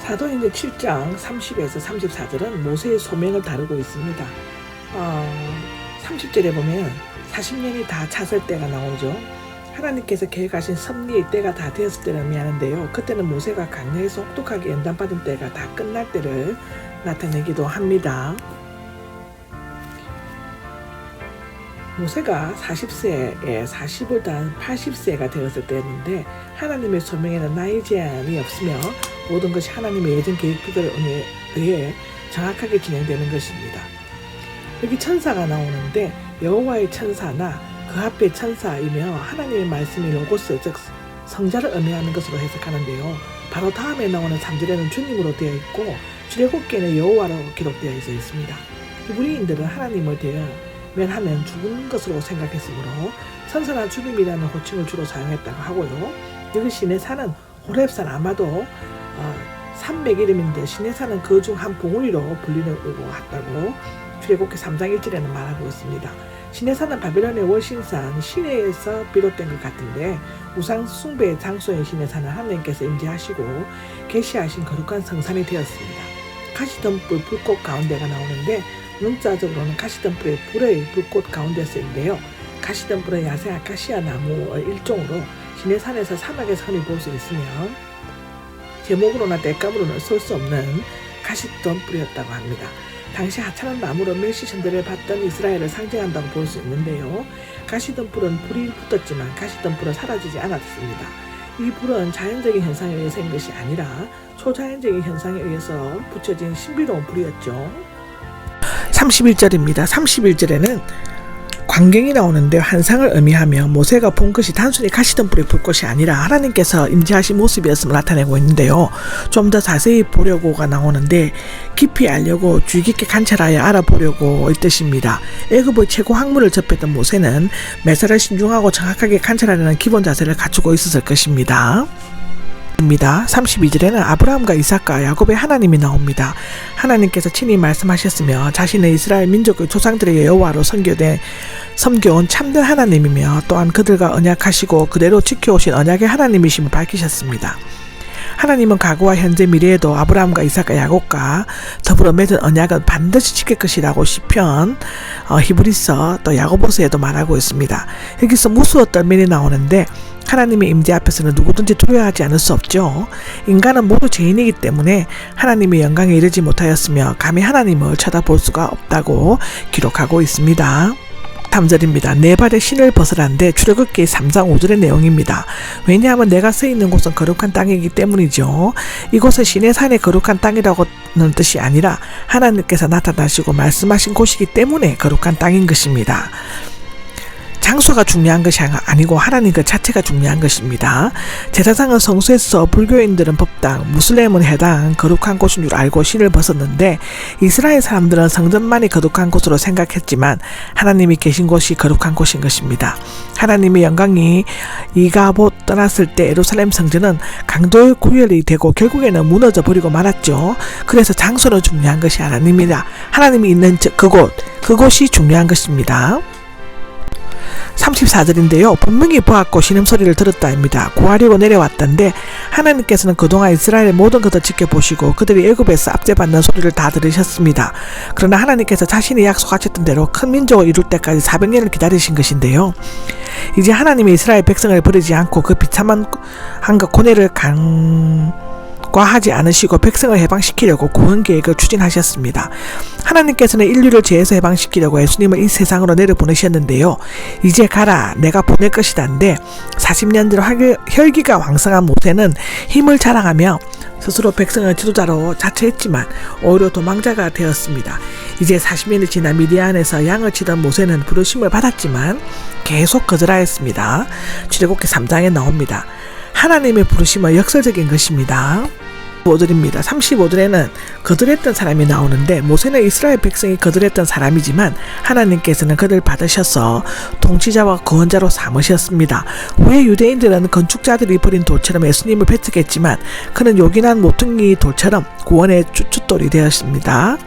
사도행전 7장 30에서 34절은 모세의 소명을 다루고 있습니다. 30절에 보면 40년이 다 찼을 때가 나오죠. 하나님께서 계획하신 섭리의 때가 다 되었을 때를 의미하는데요. 그때는 모세가 강야에서 혹독하게 연단받은 때가 다 끝날 때를 나타내기도 합니다. 모세가 40세에 40을 단 80세가 되었을 때였는데 하나님의 소명에는 나이 제한이 없으며 모든 것이 하나님의 예전 계획대로 의해 정확하게 진행되는 것입니다. 여기 천사가 나오는데 여호와의 천사나 그 앞에 천사이며 하나님의 말씀이 로고스 즉 성자를 의미하는 것으로 해석하는데요. 바로 다음에 나오는 3절에는 주님으로 되어 있고 출애굽기에는 여호와로 기록되어 있습니다. 히브리인들은 하나님을 대면하면 죽은 것으로 생각했으므로 천사나 주님이라는 호칭을 주로 사용했다고 하고요. 여기 시내산은 호렙산 아마도 300이름인데 시내산은 그 중 한 봉우리로 불리는 것 같다고 출애굽기 3장 1절에는 말하고 있습니다. 시내산은 바벨론의 월신산 시내에서 비롯된 것 같은데 우상 숭배의 장소인 시내산은 하나님께서 임재하시고 계시하신 거룩한 성산이 되었습니다. 가시덤불 불꽃 가운데가 나오는데 문자적으로는 가시덤불의 불의 불꽃 가운데 쓰인데요. 가시덤불은 야생 아카시아 나무의 일종으로 시내산에서 사막에서 흔히 볼 수 있으며 제목으로나 땔감으로는 쓸 수 없는 가시덤불이었다고 합니다. 당시 하찮은 나무로 멜시전대를 받던 이스라엘을 상징한다고 볼 수 있는데요. 가시덤불은 불이 붙었지만 가시덤불은 사라지지 않았습니다. 이 불은 자연적인 현상에 의해서인 것이 아니라 초자연적인 현상에 의해서 붙여진 신비로운 불이었죠. 31절입니다. 31절에는 광경이 나오는데 환상을 의미하며 모세가 본 것이 단순히 가시덤불의 불꽃이 아니라 하나님께서 임재하신 모습이었음을 나타내고 있는데요. 좀 더 자세히 보려고가 나오는데 깊이 알려고 주의 깊게 관찰하여 알아보려고 이 뜻입니다. 애굽의 최고 학문을 접했던 모세는 매사를 신중하고 정확하게 관찰하려는 기본 자세를 갖추고 있었을 것입니다. 32절에는 아브라함과 이삭과 야곱의 하나님이 나옵니다. 하나님께서 친히 말씀하셨으며 자신의 이스라엘 민족의 조상들에게 여호와로 섬겨온 참된 하나님이며 또한 그들과 언약하시고 그대로 지켜오신 언약의 하나님이심을 밝히셨습니다. 하나님은 과거와 현재 미래에도 아브라함과 이삭과 야곱과 더불어 맺은 언약은 반드시 지킬 것이라고 시편, 히브리서 또 야고보서에도 말하고 있습니다. 여기서 무수어 떨면이 나오는데 하나님의 임재 앞에서는 누구든지 두려워하지 않을 수 없죠. 인간은 모두 죄인이기 때문에 하나님의 영광에 이르지 못하였으며 감히 하나님을 쳐다볼 수가 없다고 기록하고 있습니다. 3절입니다. 내 발에 신을 벗으란데 출애굽기 3장 5절의 내용입니다. 왜냐하면 내가 서 있는 곳은 거룩한 땅이기 때문이죠. 이곳은 시내산의 거룩한 땅이라고는 뜻이 아니라 하나님께서 나타나시고 말씀하신 곳이기 때문에 거룩한 땅인 것입니다. 장소가 중요한 것이 아니고 하나님 그 자체가 중요한 것입니다. 제사장은 성소에서 불교인들은 법당, 무슬림은 해당 거룩한 곳인 줄 알고 신을 벗었는데 이스라엘 사람들은 성전만이 거룩한 곳으로 생각했지만 하나님이 계신 곳이 거룩한 곳인 것입니다. 하나님의 영광이 이가봇 떠났을 때 예루살렘 성전은 강도의 구별이 되고 결국에는 무너져 버리고 말았죠. 그래서 장소는 중요한 것이 아닙니다. 하나님이 있는 그곳이 중요한 것입니다. 34절인데요. 분명히 보았고 신음소리를 들었다입니다. 구하려고 내려왔던데 하나님께서는 그동안 이스라엘의 모든 것을 지켜보시고 그들이 애굽에서 압제받는 소리를 다 들으셨습니다. 그러나 하나님께서 자신이 약속하셨던 대로 큰 민족을 이룰 때까지 400년을 기다리신 것인데요. 이제 하나님이 이스라엘 백성을 버리지 않고 그 비참한 고뇌를 과하지 않으시고 백성을 해방시키려고 구원 계획을 추진하셨습니다. 하나님께서는 인류를 죄에서 해방시키려고 예수님을 이 세상으로 내려보내셨는데요. 이제 가라 내가 보낼 것이다인데 40년 전 혈기가 왕성한 모세는 힘을 자랑하며 스스로 백성을 지도자로 자처했지만 오히려 도망자가 되었습니다. 이제 40년이 지나 미디안에서 양을 치던 모세는 부르심을 받았지만 계속 거절하였습니다. 출애굽기 3장에 나옵니다. 하나님의 부르심은 역설적인 것입니다. 35절입니다. 35절에는 거절했던 사람이 나오는데 모세는 이스라엘 백성이 거절했던 사람이지만 하나님께서는 그를 받으셔서 통치자와 구원자로 삼으셨습니다. 후에 유대인들은 건축자들이 버린 돌처럼 예수님을 배척했지만 그는 요긴한 모퉁이 돌처럼 구원의 주춧돌이 되었습니다.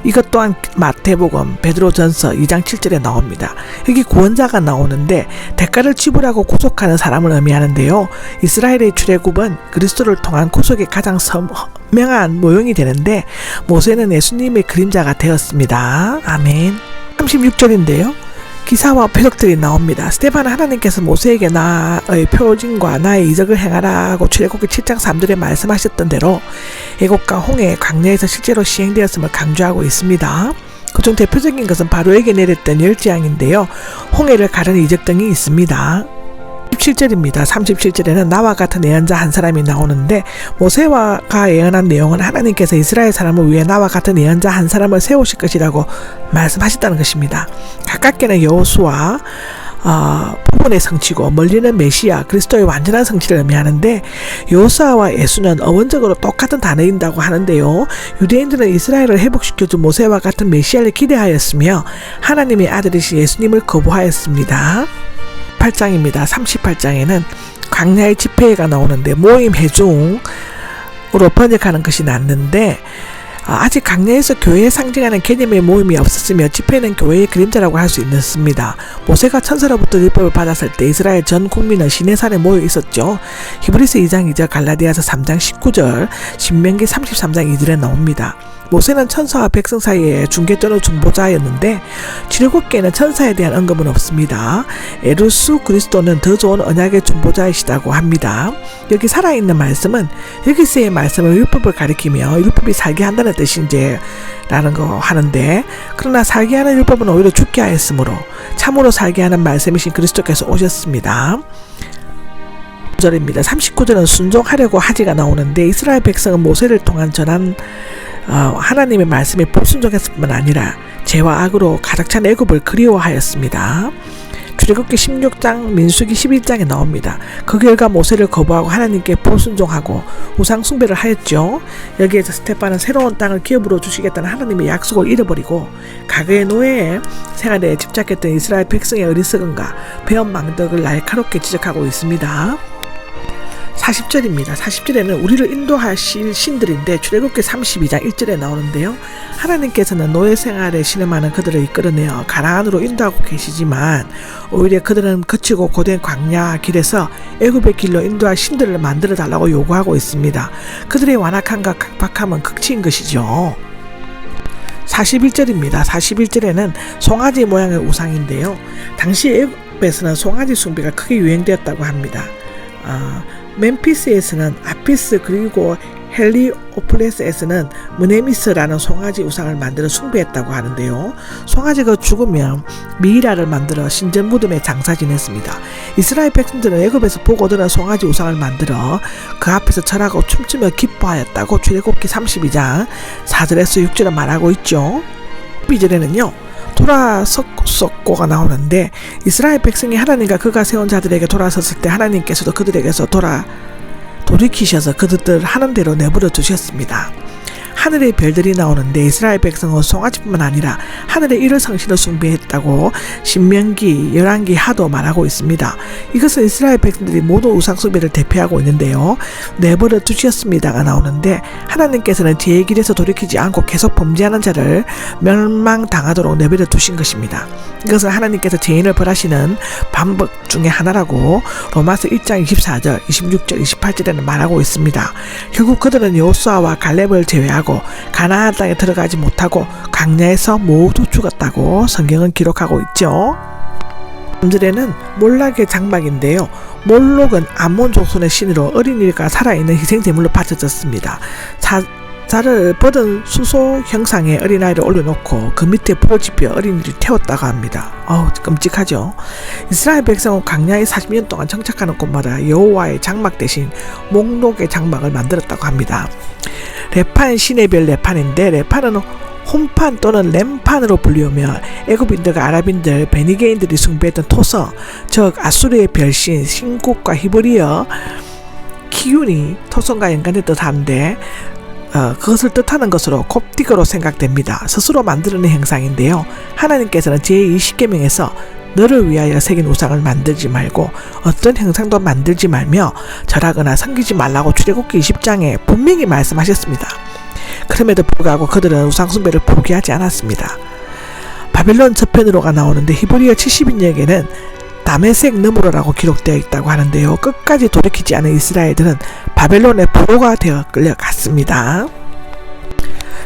이것 또한 마태복음, 베드로전서 2장 7절에 나옵니다. 여기 구원자가 나오는데 대가를 지불하고 구속하는 사람을 의미하는데요. 이스라엘의 출애굽은 그리스도를 통한 구속의 가장 선명한 모형이 되는데 모세는 예수님의 그림자가 되었습니다. 아멘. 36절인데요. 기사와 표적들이 나옵니다. 스데반은 하나님께서 모세에게 나의 표징과 나의 이적을 행하라고 출애굽기 7장 3절에 말씀하셨던 대로 애국과 홍해, 광야에서 실제로 시행되었음을 강조하고 있습니다. 그중 대표적인 것은 바로에게 내렸던 열재앙인데요. 홍해를 가르는 이적 등이 있습니다. 37절입니다. 37절에는 나와 같은 예언자 한 사람이 나오는데 모세와가 예언한 내용은 하나님께서 이스라엘 사람을 위해 나와 같은 예언자 한 사람을 세우실 것이라고 말씀하셨다는 것입니다. 가깝게는 여호수아 부분의 성취고 멀리는 메시아 그리스도의 완전한 성취를 의미하는데 여호수아와 예수는 어원적으로 똑같은 단어인다고 하는데요. 유대인들은 이스라엘을 회복시켜준 모세와 같은 메시아를 기대하였으며 하나님의 아들이신 예수님을 거부하였습니다. 38장입니다. 38장에는 광야의 집회가 나오는데 모임 회중으로 번역하는 것이 낫는데 아직 광야에서 교회에 상징하는 개념의 모임이 없었으며 집회는 교회의 그림자라고 할 수 있습니다. 모세가 천사로부터 율법을 받았을 때 이스라엘 전 국민은 시내산에 모여 있었죠. 히브리서 2장 2절, 갈라디아서 3장 19절, 신명기 33장 2절에 나옵니다. 모세는 천사와 백성 사이에 중개자로 중보자였는데 출애굽기에는 천사에 대한 언급은 없습니다. 예수 그리스도는 더 좋은 언약의 중보자이시다고 합니다. 여기 살아있는 말씀은 여기서의 말씀은 율법을 가리키며 율법이 살게 한다는 뜻인지 라는 거 하는데 그러나 살게 하는 율법은 오히려 죽게 하였으므로 참으로 살게 하는 말씀이신 그리스도께서 오셨습니다. 39절입니다. 39절은 순종하려고 하지가 나오는데 이스라엘 백성은 모세를 통한 전한 하나님의 말씀에 불순종했을 뿐만 아니라 죄와 악으로 가득 찬 애굽을 그리워하였습니다. 출애굽기 16장, 민수기 11장에 나옵니다. 그 결과 모세를 거부하고 하나님께 불순종하고 우상 숭배를 하였죠. 여기에서 스데반은 새로운 땅을 기업으로 주시겠다는 하나님의 약속을 잃어버리고 과거의 노예의 생활에 집착했던 이스라엘 백성의 어리석음과 배은망덕을 날카롭게 지적하고 있습니다. 40절입니다. 40절에는 우리를 인도하실 신들인데 출애굽기 32장 1절에 나오는데요. 하나님께서는 노예 생활에 신음하는 그들을 이끌어내어 가나안으로 인도하고 계시지만 오히려 그들은 거치고 고된 광야 길에서 애굽의 길로 인도할 신들을 만들어 달라고 요구하고 있습니다. 그들의 완악함과 각박함은 극치인 것이죠. 41절입니다. 41절에는 송아지 모양의 우상인데요. 당시 애굽에서는 송아지 숭배가 크게 유행되었다고 합니다. 멤피스에서는 아피스 그리고 헬리오플레스에서는 무네미스라는 송아지 우상을 만들어 숭배했다고 하는데요. 송아지가 죽으면 미이라를 만들어 신전 무덤에 장사 지냈습니다. 이스라엘 백성들은 애굽에서 보고 얻은 송아지 우상을 만들어 그 앞에서 절하고 춤추며 기뻐하였다고 출애굽기 32장 4절에서 6절에 말하고 있죠. 12절에는요. 돌아섰고가 나오는데 이스라엘 백성이 하나님과 그가 세운 자들에게 돌아섰을 때 하나님께서도 그들에게서 돌이키셔서 그들을 하는 대로 내버려 두셨습니다. 하늘의 별들이 나오는데 이스라엘 백성은 송아지뿐만 아니라 하늘의 일월 성신을 숭배했다고 신명기, 열왕기 하도 말하고 있습니다. 이것은 이스라엘 백성들이 모두 우상 숭배를 대표하고 있는데요. 내버려 두셨습니다가 나오는데 하나님께서는 죄의 길에서 돌이키지 않고 계속 범죄하는 자를 멸망당하도록 내버려 두신 것입니다. 이것은 하나님께서 죄인을 벌하시는 방법 중에 하나라고 로마서 1장 24절, 26절, 28절에는 말하고 있습니다. 결국 그들은 여호수아와 갈렙을 제외하고 가나안 땅에 들어가지 못하고 광야에서 모두 죽었다고 성경은 기록하고 있죠. 3절에는 몰락의 장막인데요. 몰록은 암몬 조선의 신으로 어린이가 살아있는 희생제물로 바쳐졌습니다. 자를 뻗은 수소 형상의 어린아이를 올려놓고 그 밑에 불을 지펴 어린이를 태웠다고 합니다. 끔찍하죠. 이스라엘 백성은 광야에 40년 동안 정착하는 곳마다 여호와의 장막 대신 목록의 장막을 만들었다고 합니다. 레판 신의 별 레판인데 레판은 홈판 또는 램판으로 불리우며 애굽인들과 아랍인들, 베니게인들이 숭배했던 토성, 즉 아수르의 별신 신국과 히브리어 키윤이 토성과 연관된 뜻하는데 그것을 뜻하는 것으로 콥틱어로 생각됩니다. 스스로 만드는 형상인데요. 하나님께서는 제20계명에서 너를 위하여 새긴 우상을 만들지 말고 어떤 형상도 만들지 말며 절하거나 섬기지 말라고 출애굽기 20장에 분명히 말씀하셨습니다. 그럼에도 불구하고 그들은 우상숭배를 포기하지 않았습니다. 바벨론 저편으로가 나오는데 히브리어 70인역에는 다메섹 너머로라고 기록되어 있다고 하는데요. 끝까지 돌이키지 않은 이스라엘들은 바벨론의 포로가 되어 끌려갔습니다.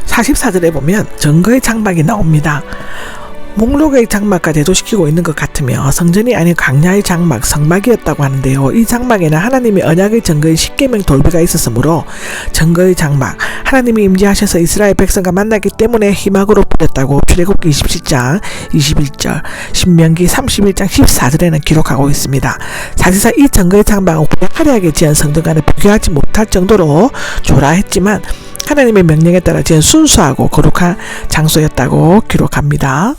44절에 보면 증거의 장막이 나옵니다. 목록의 장막과 대조시키고 있는 것 같으며 성전이 아닌 광야의 장막, 성막이었다고 하는데요. 이 장막에는 하나님의 언약의 증거의 십계명 돌비가 있었으므로 증거의 장막, 하나님이 임재하셔서 이스라엘 백성과 만나기 때문에 희막으로 뿌렸다고 출애굽기 27장 21절, 신명기 31장 14절에는 기록하고 있습니다. 사실상 이 증거의 장막은 화려하게 지은 성전과는 비교하지 못할 정도로 초라했지만 하나님의 명령에 따라 지은 순수하고 거룩한 장소였다고 기록합니다.